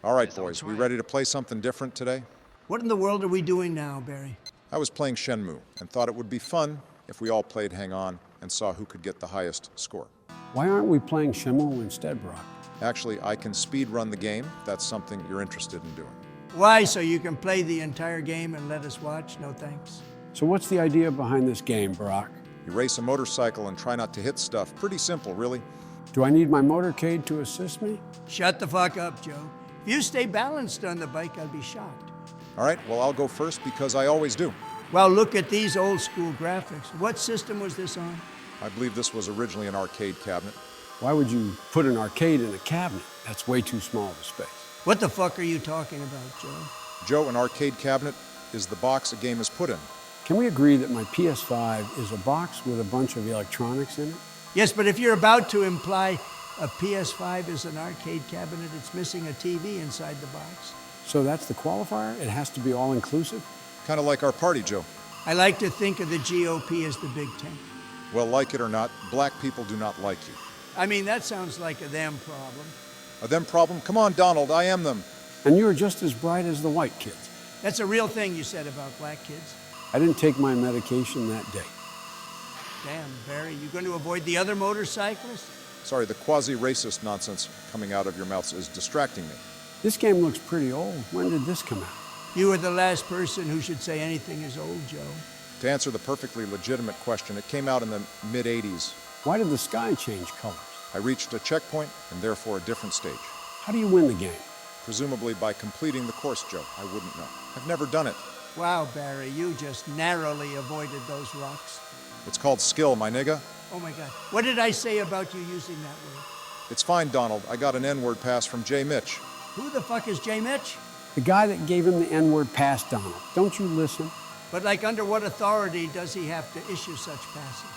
All right, boys, we ready to play something different today? What in the world are we doing now, Barry? I was playing Shenmue and thought it would be fun if we all played Hang On and saw who could get the highest score. Why aren't we playing Shenmue instead, Brock? Actually, I can speed run the game. That's something you're interested in doing. Why, so you can play the entire game and let us watch? No thanks. So what's the idea behind this game, Brock? You race a motorcycle and try not to hit stuff. Pretty simple, really. Do I need my motorcade to assist me? Shut the fuck up, Joe. If you stay balanced on the bike, I'll be shocked. All right, well, I'll go first because I always do. Well, look at these old school graphics. What system was this on? I believe this was originally an arcade cabinet. Why would you put an arcade in a cabinet? That's way too small of a space. What the fuck are you talking about, Joe? Joe, an arcade cabinet is the box a game is put in. Can we agree that my PS5 is a box with a bunch of electronics in it? Yes, but if you're about to imply a PS5 is an arcade cabinet, it's missing a TV inside the box. So that's the qualifier? It has to be all-inclusive? Kind of like our party, Joe. I like to think of the GOP as the big tent. Well, like it or not, black people do not like you. I mean, that sounds like a them problem. A them problem? Come on, Donald, I am them. And you're just as bright as the white kids. That's a real thing you said about black kids. I didn't take my medication that day. Damn, Barry, you going to avoid the other motorcyclists? Sorry, the quasi-racist nonsense coming out of your mouths is distracting me. This game looks pretty old. When did this come out? You were the last person who should say anything is old, Joe. To answer the perfectly legitimate question, it came out in the mid-'80s. Why did the sky change colors? I reached a checkpoint and therefore a different stage. How do you win the game? Presumably by completing the course, Joe. I wouldn't know. I've never done it. Wow, Barry, you just narrowly avoided those rocks. It's called skill, my nigga. Oh my God, what did I say about you using that word? It's fine, Donald. I got an N-word pass from Jay Mitch. Who the fuck is Jay Mitch? The guy that gave him the N-word pass, Donald. Don't you listen? But like, under what authority does he have to issue such passes?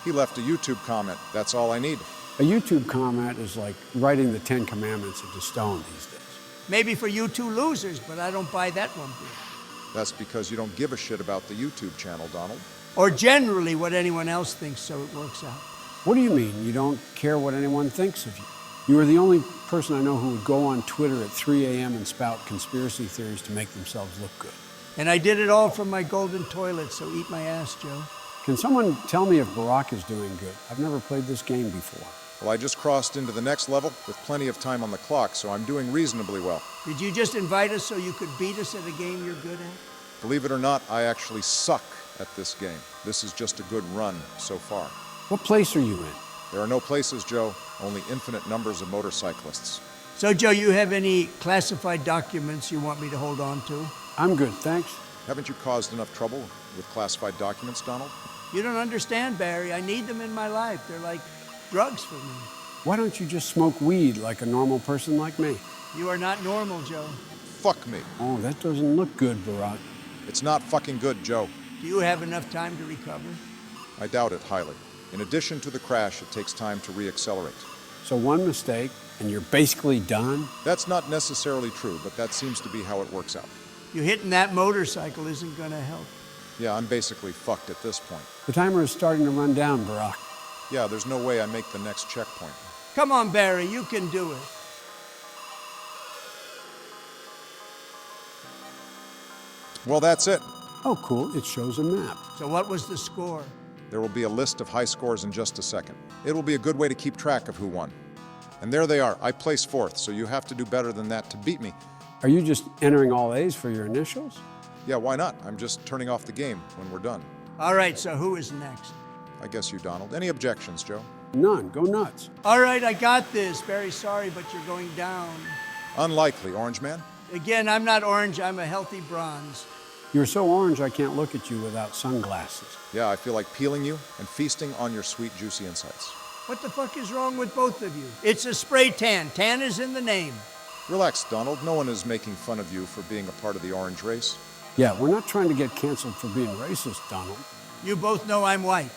He left a YouTube comment. That's all I need. A YouTube comment is like writing the 10 Commandments into stone these days. Maybe for you two losers, but I don't buy that one bit. That's because you don't give a shit about the YouTube channel, Donald. Or generally what anyone else thinks, so it works out. What do you mean, you don't care what anyone thinks of you? You are the only person I know who would go on Twitter at 3 a.m. and spout conspiracy theories to make themselves look good. And I did it all from my golden toilet, so eat my ass, Joe. Can someone tell me if Barack is doing good? I've never played this game before. Well, I just crossed into the next level with plenty of time on the clock, so I'm doing reasonably well. Did you just invite us so you could beat us at a game you're good at? Believe it or not, I actually suck at this game. This is just a good run so far. What place are you in? There are no places, Joe, only infinite numbers of motorcyclists. So, Joe, you have any classified documents you want me to hold on to? I'm good, thanks. Haven't you caused enough trouble with classified documents, Donald? You don't understand, Barry. I need them in my life. They're like drugs for me. Why don't you just smoke weed like a normal person like me? You are not normal, Joe. Fuck me. Oh, that doesn't look good, Barack. It's not fucking good, Joe. Do you have enough time to recover? I doubt it highly. In addition to the crash, it takes time to re-accelerate. So one mistake, and you're basically done? That's not necessarily true, but that seems to be how it works out. You hitting that motorcycle isn't gonna help. Yeah, I'm basically fucked at this point. The timer is starting to run down, Barack. Yeah, there's no way I make the next checkpoint. Come on, Barry, you can do it. Well, that's it. Oh, cool, it shows a map. So what was the score? There will be a list of high scores in just a second. It will be a good way to keep track of who won. And there they are. I placed fourth, so you have to do better than that to beat me. Are you just entering all A's for your initials? Yeah, why not? I'm just turning off the game when we're done. All right, so who is next? I guess you, Donald. Any objections, Joe? None, go nuts. All right, I got this. Very sorry, but you're going down. Unlikely, Orange Man. Again, I'm not orange, I'm a healthy bronze. You're so orange I can't look at you without sunglasses. Yeah, I feel like peeling you and feasting on your sweet, juicy insides. What the fuck is wrong with both of you? It's a spray tan. Tan is in the name. Relax, Donald. No one is making fun of you for being a part of the orange race. Yeah, we're not trying to get canceled for being racist, Donald. You both know I'm white.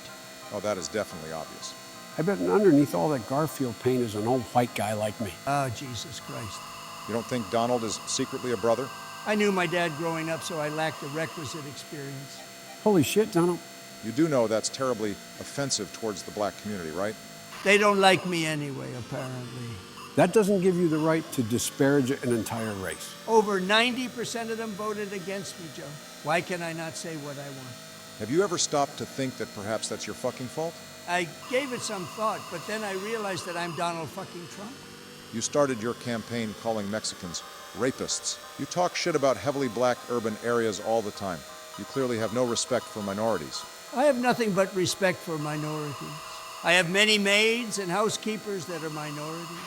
Oh, that is definitely obvious. I bet underneath all that Garfield paint is an old white guy like me. Oh, Jesus Christ. You don't think Donald is secretly a brother? I knew my dad growing up, so I lacked the requisite experience. Holy shit, Donald. You do know that's terribly offensive towards the black community, right? They don't like me anyway, apparently. That doesn't give you the right to disparage an entire race. Over 90% of them voted against me, Joe. Why can I not say what I want? Have you ever stopped to think that perhaps that's your fucking fault? I gave it some thought, but then I realized that I'm Donald fucking Trump. You started your campaign calling Mexicans rapists. You talk shit about heavily black urban areas all the time. You clearly have no respect for minorities. I have nothing but respect for minorities. I have many maids and housekeepers that are minorities.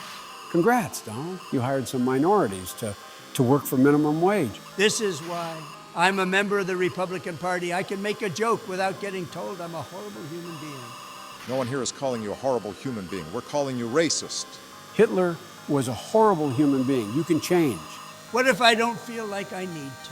Congrats, Donald. You hired some minorities to work for minimum wage. This is why I'm a member of the Republican Party. I can make a joke without getting told I'm a horrible human being. No one here is calling you a horrible human being. We're calling you racist. Hitler was a horrible human being. You can change. What if I don't feel like I need to?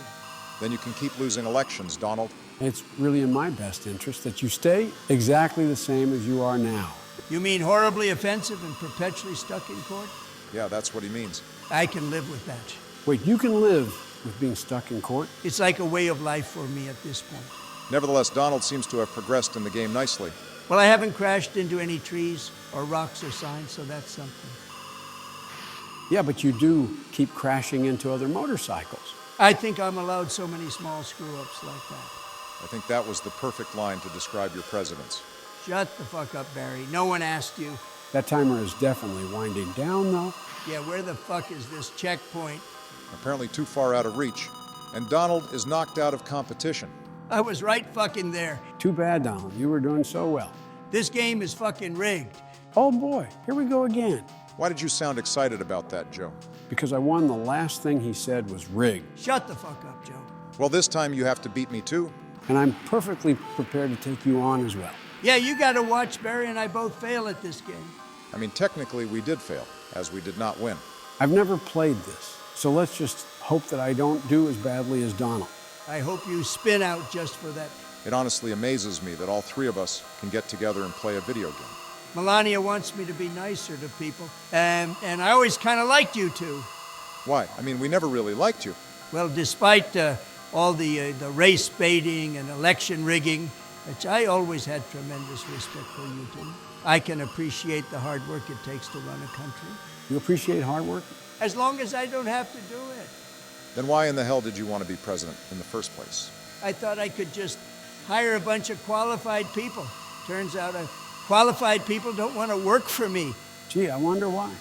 Then you can keep losing elections, Donald. It's really in my best interest that you stay exactly the same as you are now. You mean horribly offensive and perpetually stuck in court? Yeah, that's what he means. I can live with that. Wait, you can live with being stuck in court? It's like a way of life for me at this point. Nevertheless, Donald seems to have progressed in the game nicely. Well, I haven't crashed into any trees or rocks or signs, so that's something. Yeah, but you do keep crashing into other motorcycles. I think I'm allowed so many small screw-ups like that. I think that was the perfect line to describe your presidents. Shut the fuck up, Barry. No one asked you. That timer is definitely winding down, though. Yeah, where the fuck is this checkpoint? Apparently too far out of reach. And Donald is knocked out of competition. I was right fucking there. Too bad, Donald. You were doing so well. This game is fucking rigged. Oh boy, here we go again. Why did you sound excited about that, Joe? Because I won the last thing he said was rigged. Shut the fuck up, Joe. Well, this time you have to beat me too. And I'm perfectly prepared to take you on as well. Yeah, you gotta watch Barry and I both fail at this game. I mean, technically we did fail, as we did not win. I've never played this, so let's just hope that I don't do as badly as Donald. I hope you spin out just for that. It honestly amazes me that all three of us can get together and play a video game. Melania wants me to be nicer to people, and I always kind of liked you two. Why? I mean, we never really liked you. Well, despite all the race baiting and election rigging, which I always had tremendous respect for you two. I can appreciate the hard work it takes to run a country. You appreciate hard work? As long as I don't have to do it. Then why in the hell did you want to be president in the first place? I thought I could just hire a bunch of qualified people. Turns out qualified people don't want to work for me. Gee, I wonder why.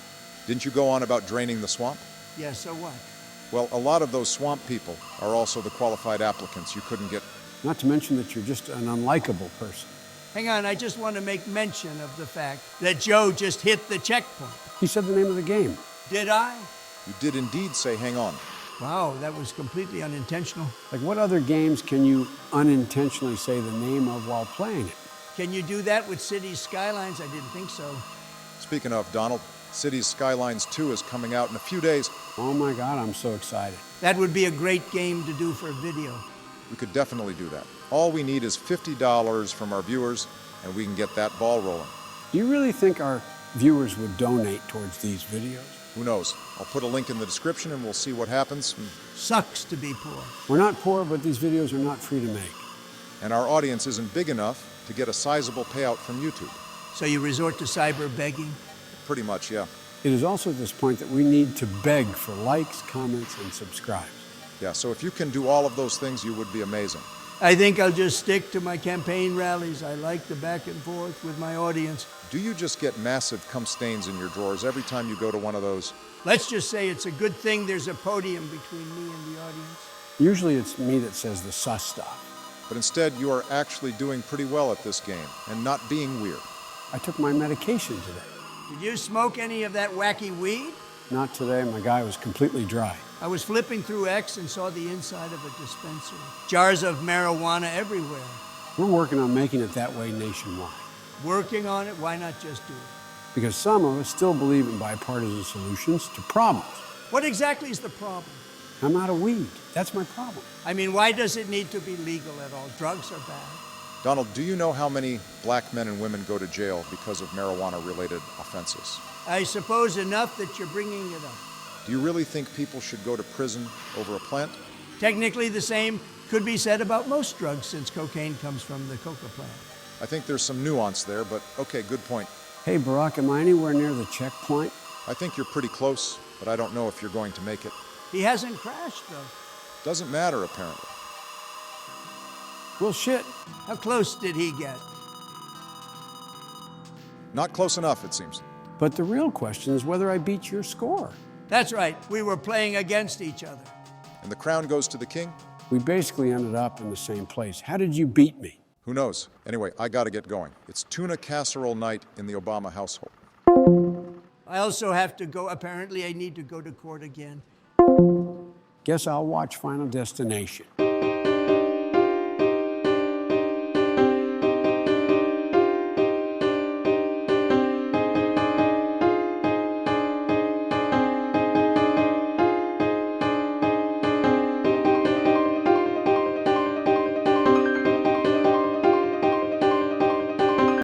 Didn't you go on about draining the swamp? Yeah, so what? Well, a lot of those swamp people are also the qualified applicants you couldn't get. Not to mention that you're just an unlikable person. Hang on, I just want to make mention of the fact that Joe just hit the checkpoint. He said the name of the game. Did I? You did indeed say hang on. Wow, that was completely unintentional. Like, what other games can you unintentionally say the name of while playing it? Can you do that with Cities Skylines? I didn't think so. Speaking of, Donald, Cities Skylines 2 is coming out in a few days. Oh my God, I'm so excited. That would be a great game to do for video. We could definitely do that. All we need is $50 from our viewers, and we can get that ball rolling. Do you really think our viewers would donate towards these videos? Who knows? I'll put a link in the description and we'll see what happens. Sucks to be poor. We're not poor, but these videos are not free to make. And our audience isn't big enough to get a sizable payout from YouTube. So you resort to cyber begging? Pretty much, yeah. It is also at this point that we need to beg for likes, comments, and subscribes. Yeah, so if you can do all of those things, you would be amazing. I think I'll just stick to my campaign rallies. I like the back and forth with my audience. Do you just get massive cum stains in your drawers every time you go to one of those? Let's just say it's a good thing there's a podium between me and the audience. Usually it's me that says the sus stuff. But instead, you are actually doing pretty well at this game and not being weird. I took my medication today. Did you smoke any of that wacky weed? Not today, my guy was completely dry. I was flipping through X and saw the inside of a dispensary. Jars of marijuana everywhere. We're working on making it that way nationwide. Working on it, why not just do it? Because some of us still believe in bipartisan solutions to problems. What exactly is the problem? I'm out of weed. That's my problem. I mean, why does it need to be legal at all? Drugs are bad. Donald, do you know how many black men and women go to jail because of marijuana-related offenses? I suppose enough that you're bringing it up. Do you really think people should go to prison over a plant? Technically, the same could be said about most drugs since cocaine comes from the coca plant. I think there's some nuance there, but okay, good point. Hey, Barack, am I anywhere near the checkpoint? I think you're pretty close, but I don't know if you're going to make it. He hasn't crashed, though. Doesn't matter, apparently. Well, shit. How close did he get? Not close enough, it seems. But the real question is whether I beat your score. That's right. We were playing against each other. And the crown goes to the king? We basically ended up in the same place. How did you beat me? Who knows? Anyway, I gotta get going. It's tuna casserole night in the Obama household. I also have to go. Apparently, I need to go to court again. Guess I'll watch Final Destination.